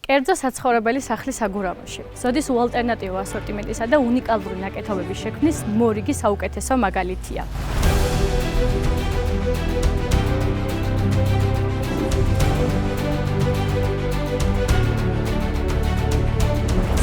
კერძო საცხოვრებელი სახლის აგურამოში. ზოდის უალტერნატივო ასორტიმენტისა და უნიკალური ნაკეთობების შექმნის მორიგი საუკეთესო მაგალითია.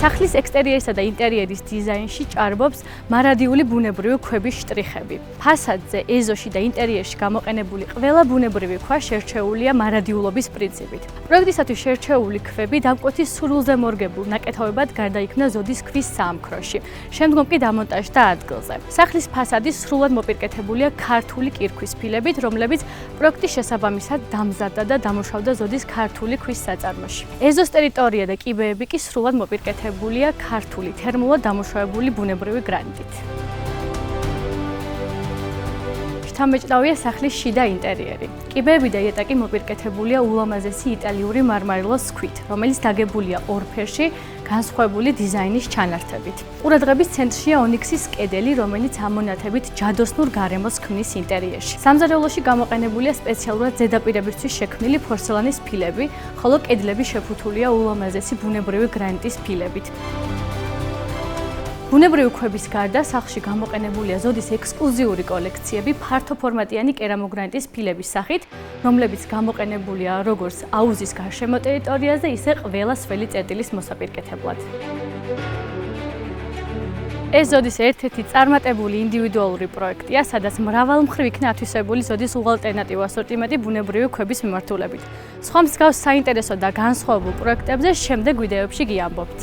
სახლის ექსტერიერისა და ინტერიერის დიზაინში ჭარბობს მარადიული ბუნებრივი ქვების შტრიხები. ფასადზე, ეზოში და ინტერიერში გამოყენებული ყველა ბუნებრივი ქვა შერჩეულია მარადიულობის პრინციპით. პროექტისათვის შერჩეული ქვები დამკვეთის სრულზე მორგებულ ნაკეთობებად გარდაიქმნა ზოდის ქვის საამქროში. შემდგომ კი დამონტაჟდა ადგილზე. სახლის ფასადი სრულად მოპირკეთებულია ქართული კირქვის ფილებით, რომლებიც პროექტის შესაბამისად დამზადდა და დამუშავდა ზოდის ქართული ქვის საწარმოში. ეზოს ტერიტორია და კიბეები კი სრულად მოპირკეთებულია ქართული თერმულად დამუშავებული ბუნებრივი გრანიტით. შთამბეჭდავია სახლის შიდა ინტერიერი. კიბეები და იატაკი მოპირკეთებულია ულამაზესი იტალიური მარმარილოს ქვით, რომელიც დაგებულია ორ ფერში განსხვავებული დიზაინის ჩანართებით. ყურადღების ცენტრშია ონიქსის კედელი, რომელიც ამონათებით ჯადოსნურ გარემოს ქმნის ინტერიერში. სამზარეულოში გამოყენებულია სპეციალურად ზედაპირებისთვის შექმნილი პორცელანის ფილები, ხოლო კედლები შეფუთულია ულამაზესი ბუნებრივი გრანიტის ფილებით. ბუნებრივი ქვების გარდა სახლში გამოყენებულია ზოდის ექსკლუზიური კოლექციები ფართოფორმატიანი კერამოგრანიტის ფილების სახით, რომლებიც გამოყენებულია როგორც აუზის გარშემო ტერიტორიაზე, ისე ყველა სველი წერტილის მოსაპირკეთებლად. ეს ზოდის ერთ-ერთი წარმატებული ინდივიდუალური პროექტია, სადაც მრავალმხრივ იქნა ათვისებული ზოდის უალტერნატივო ასორტიმენტი ბუნებრივი ქვების მიმართულებით. სხვა მსგავს საინტერესო და განსხვავებულ პროექტებზე შემდეგ ვიდეოებში გიამბობთ.